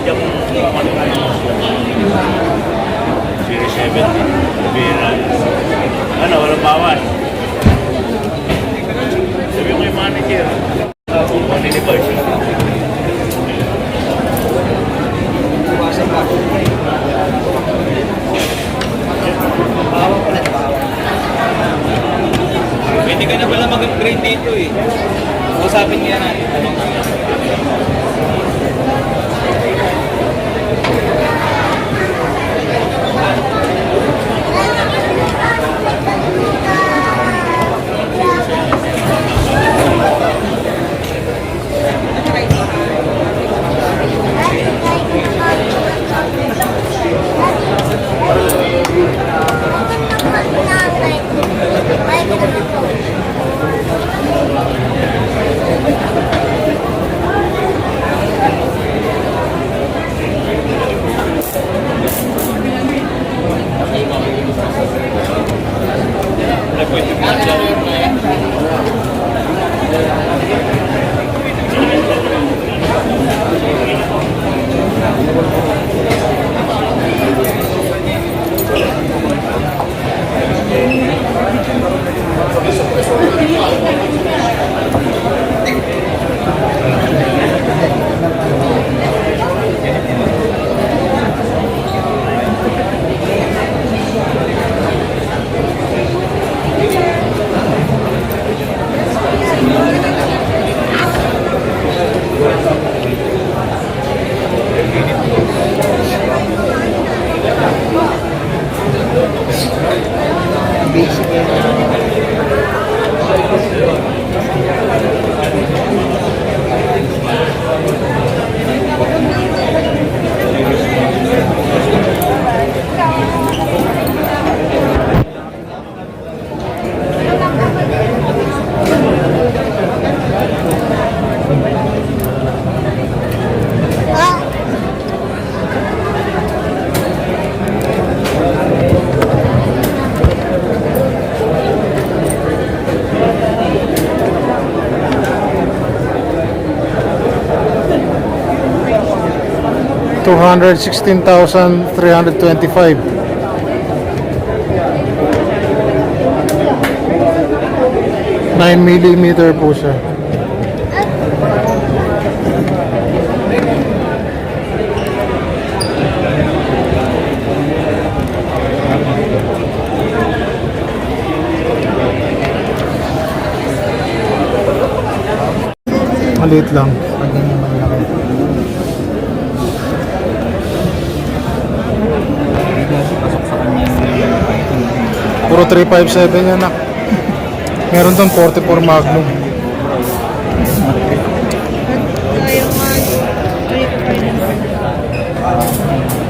Medium Series 70. Bira. Ano, walang bawas. Sabi mo yung manager. Universe. Pwede ka na pala mag-upgrade dito eh. Usapin niya natin. $216,325. 9mm po siya. Maliit lang. Puro 357 yan, nak. Meron doon 44 Magnum.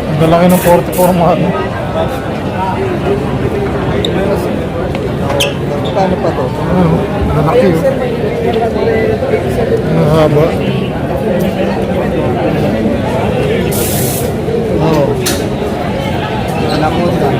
Ang galaki ng 44 Magnum. Paano pa to? Ano? Malaki yun. Ang haba. Oo. Anak mo ito.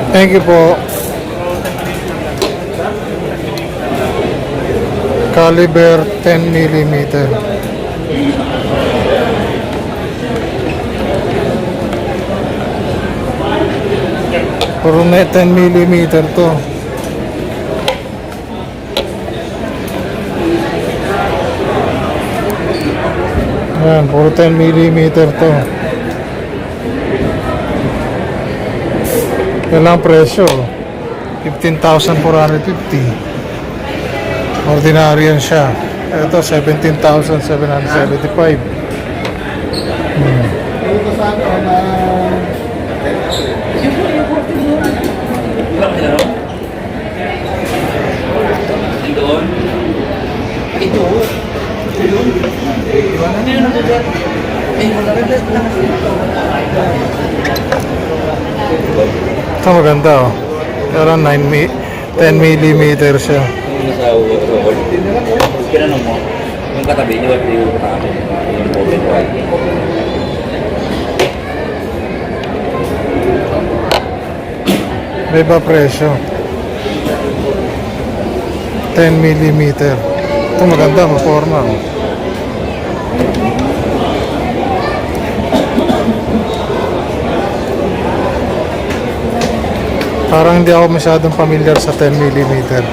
Thank you po. Caliber 10mm. Puro na 10mm to. Ayan, puro 10mm to. Yan lang presyo, 15,450. Ordinary yan siya. Ito 17,775. Ito maganda oh. Pero 10 millimeter siya. Yung nasa roll. Kinanong mo, yung katabi niyo at yung katabi, yung open wide. May ba presyo? 10 millimeter. Ito maganda, maporma oh. Parang hindi ako masyadong familiar sa 10 millimeter.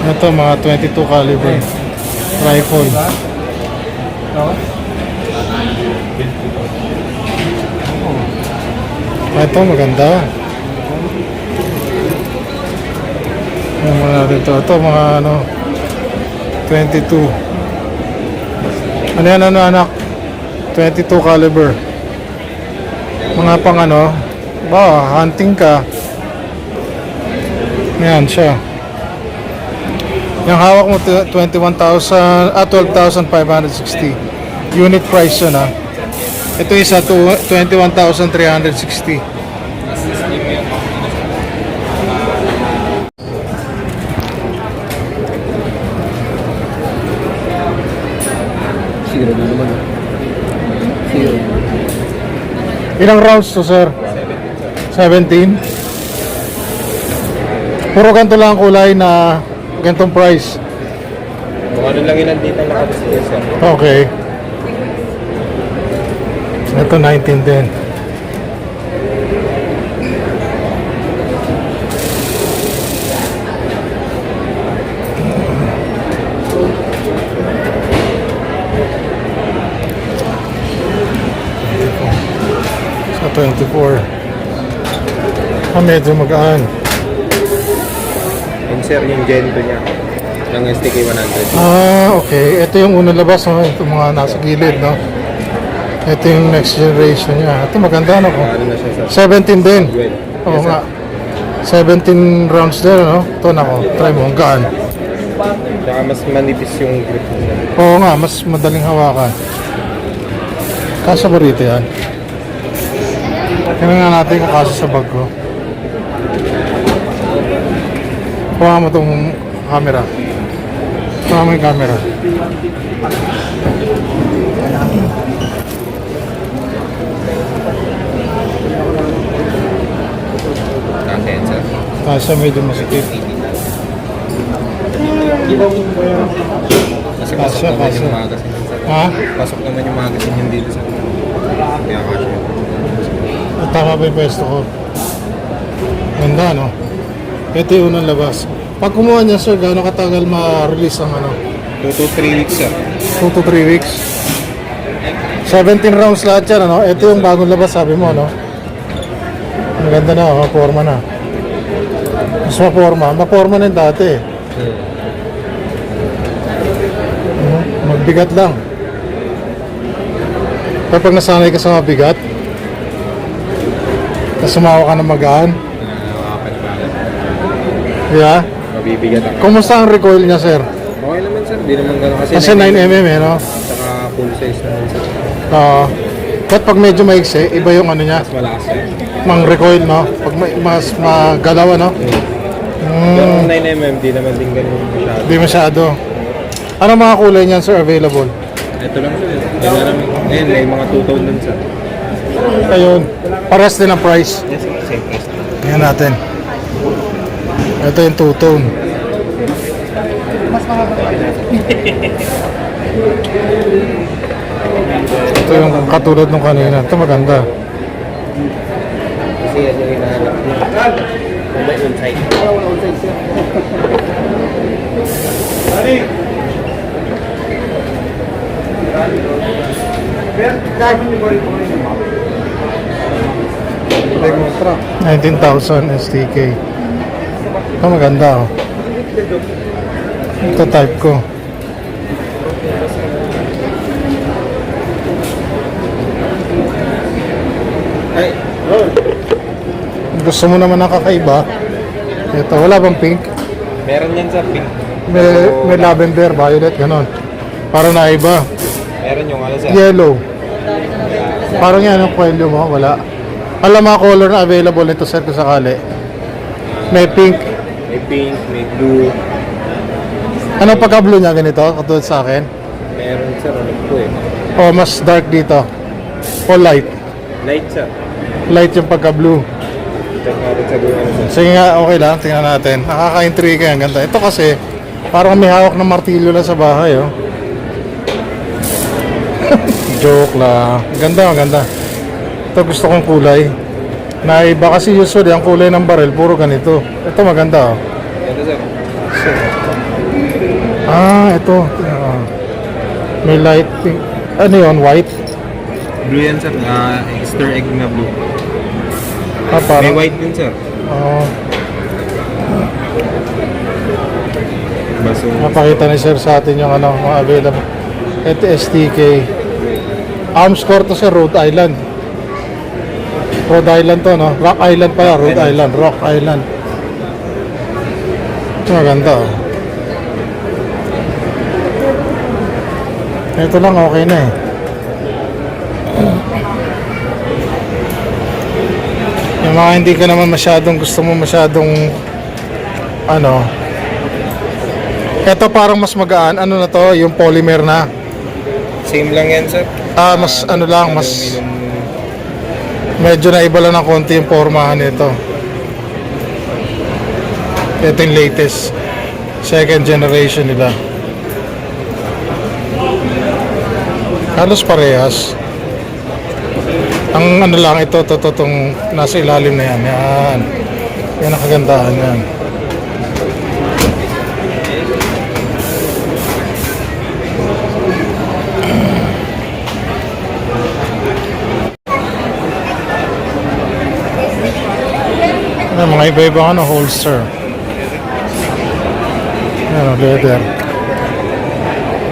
Ito mga 22 caliber rifle. Ito maganda. Yung mga dito, ito mga ano 22. Ano yan ano anak? 22 caliber. Mga pang ano, ba hunting ka. Yan siya. Yung hawak mo 12,560. Unit price yun ha. Ito isa 21,360. Zero na naman. Zero. Ilang rounds to sir? 17. Puro ganito lang ang kulay na ganitong price. Kung ano lang yun nandito nakapasya sir. Okay. Ito 19 din. Sa 24. Medyo magaan. Yung sir, yung Gento niya. Ng STK 100. Okay. Ito yung unang labas, no? Ito mga nasa gilid, no? Ito yung next generation niya. Ito maganda, no? Ano na siya sir? 17 din. Well, Oo nga. 17 rounds din, no? Ito na ko. Try mo, ang gaan. Saka mas manipis yung grip niya. Oo nga, mas madaling hawakan. Kasya ba rito yan? Tingnan nga natin kung kasya sa bag ko. Kuha mo itong camera. Kuha mo yung camera. Natin sir. Kasya medyo masikip. Kasi Kasya, pasok naman kasya. yung magazine yun sir. Ha? Pasok naman yung magazine yun dito sir. Kaya kasya. At tama ba yung pwesto ko? Ganda, no? Ito yung unang labas. Pag kumuha niya, sir, gaano katagal ma-release ang ano? 2 to 3 weeks sir. 2 to 3 weeks. 17 rounds lahat yan, ano? Ito yung bagong labas, sabi mo, no? Maganda na, maporma na. Mas maporma. Maporma na yung dati. Magbigat lang. Kapag nasanay ka sa mabigat, tapos sumawa ka ng magaan, yeah. Mabibigat ako. Kumusta ang recoil niya, sir? Okay naman sir, di naman gano'n Kasi 9mm, eh, no? Saka full size naman sir. But pag medyo maigsi, iba yung ano niya, Mas malakas sir. mang recoil, no? Pag mas magalaw, no? Pero 9mm, di naman din gano'n masyado. Hindi masyado. Ano mga kulay niyan, sir, available? Ito lang sir. Yan na naman. Ngayon, may mga 2-tone dun sir. Ayun, pares din ang price. Yes sir, same price. Tingnan natin. Ito yung two-tone. Ito yung katulad nung kanina. Ito maganda. Kasi yan yung hinahanap niya. Kung may on-site. Wala on-site sir. Demontra. 19,000 STK. Ito maganda, oh. Ito type ko. Ay, Gusto mo naman ng kakaiba. Ito, wala bang pink? Meron yan sir, pink. May lavender, violet, ganon. Para na iba. Meron yung ano sir. Yellow. Parang yan ang kwelyo mo, wala. Alam mga color na available nito sir kung sakali. May pink. May pink, may blue. Anong pagka-blue niya ganito? Katulad sa akin? Meron sir, ano po eh. O mas dark dito? O light? Light sir. Light yung pagka-blue. Check natin sa blue ano sir. Sige nga, okay lang. Tingnan natin. Nakaka-intrigue yan. Ganda. Ito kasi, parang may hawak ng martilyo lang sa bahay, oh. Joke lang. Ganda, ganda. Ito gusto kong kulay. Naiba kasi usually ang kulay ng baril, puro ganito. Ito maganda, oh. Ito sir. Ito. May light pink. Ano yun? White? Blue yan sir, Easter egg na blue. May Parang. white din sir. Baso. Napakita ni sir sa atin yung ano, mga available. Ito STK. Arms core to sa Rhode Island. Rhode Island to, no? Rock Island pala, Rhode Island. Rock Island. Ito maganda, oh. Ito lang, okay na eh. Yung mga hindi ka naman masyadong gusto mo masyadong ano, ito parang mas magaan. Ano na to? Yung polymer na. Same lang yan sir. Mas ano lang, mas medyo na iba lang ng konti yung pormahan nito. Ito yung latest. Second generation nila. Halos parehas. Ang ano lang ito, itong nasa ilalim na yan. Yan. Yan ang kagandahan yan. Mga iba-ibang ano, holster. Yan, leather.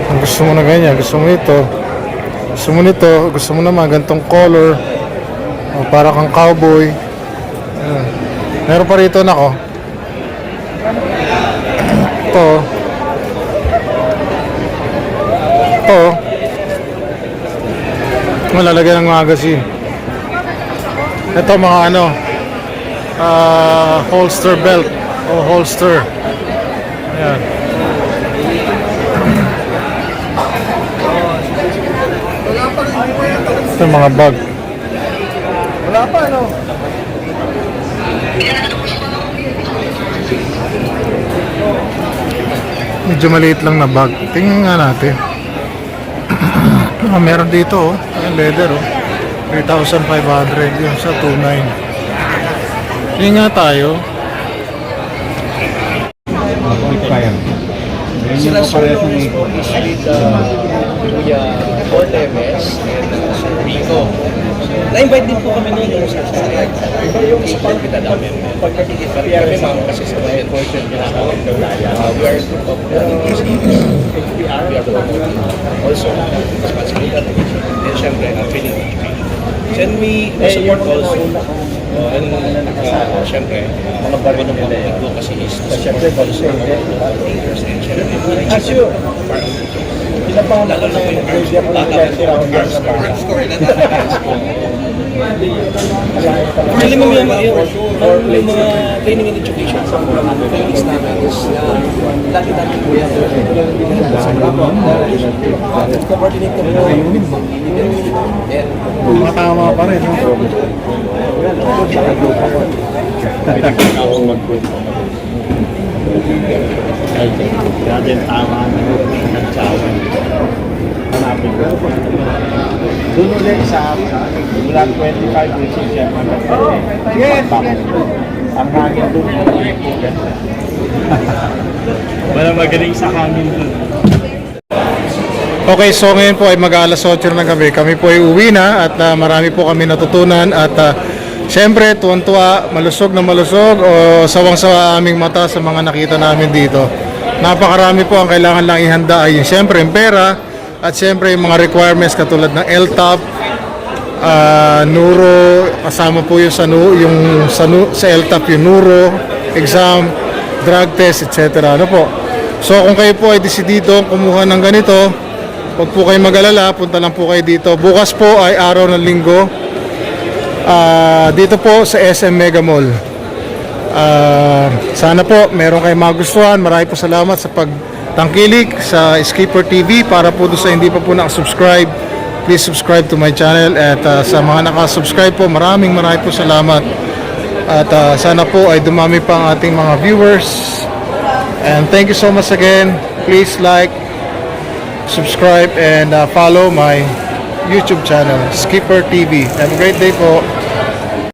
Kung gusto mo na ganyan, gusto mo ito, gusto mo nito, gusto mo naman gantong color, o para kang cowboy. Yan. Meron pa rito na ko. Ito. Ito. Malalagyan ng magazine. Ito mga ano, holster belt o holster. Ayan. Ito yung mga bag. Wala pa, no? Medyo maliit lang na bag. Tingnan nga natin. Meron dito, oh. Ayan, leather, oh. 3,500 yun sa 2,900. Hindi nga tayo. Sila solo is with Kuya Cortemes and Sir Rico. Na-invite din po kami noon yung sa support kita namin. Pagkakikita kami mga kasi sa mga portion nila sa we are a group of we are also responsibility. And syempre, ang feeling and we support also and syempre mga bago ng mga advocacy is syempre also leaders and syempre lalo na po yung arms story really mo yung mga training and education sa mga trainings namin is lagi namin po yan sa coordinate kami and Tama pa rin, no? Grabe tama na nagsawa. Hanapin ko. Doon ulit sa mula 25 years siya. Yes, yes. Ang hangin doon. Wala magaling sa hangin doon. Okay, so ngayon po ay mag-alas 8 ng gabi. Kami po ay uwi na at marami po kami natutunan at syempre, tuwan-tuwa, malusog na malusog o sawang-sawa aming mata sa mga nakita namin dito. Napakarami po ang kailangan lang ihanda ay syempre yung pera at syempre yung mga requirements katulad ng LTAP, Neuro, kasama po yung sa LTAP yung Neuro exam, drug test, etc. Ano po? So kung kayo po ay desidido kumuha ng ganito, huwag po kayo mag-alala, punta lang po kayo dito. Bukas po ay araw ng linggo. Dito po sa SM Mega Mall. Sana po meron kayong magustuhan. Marami po salamat sa pagtangkilik sa Skipper TV. Para po doon sa hindi pa po nakasubscribe, please subscribe to my channel. At sa mga nakasubscribe po, maraming po salamat. At sana po ay dumami pa ang ating mga viewers. And thank you so much again. Please like, subscribe, and follow my YouTube channel, Skipper TV. Have a great day po.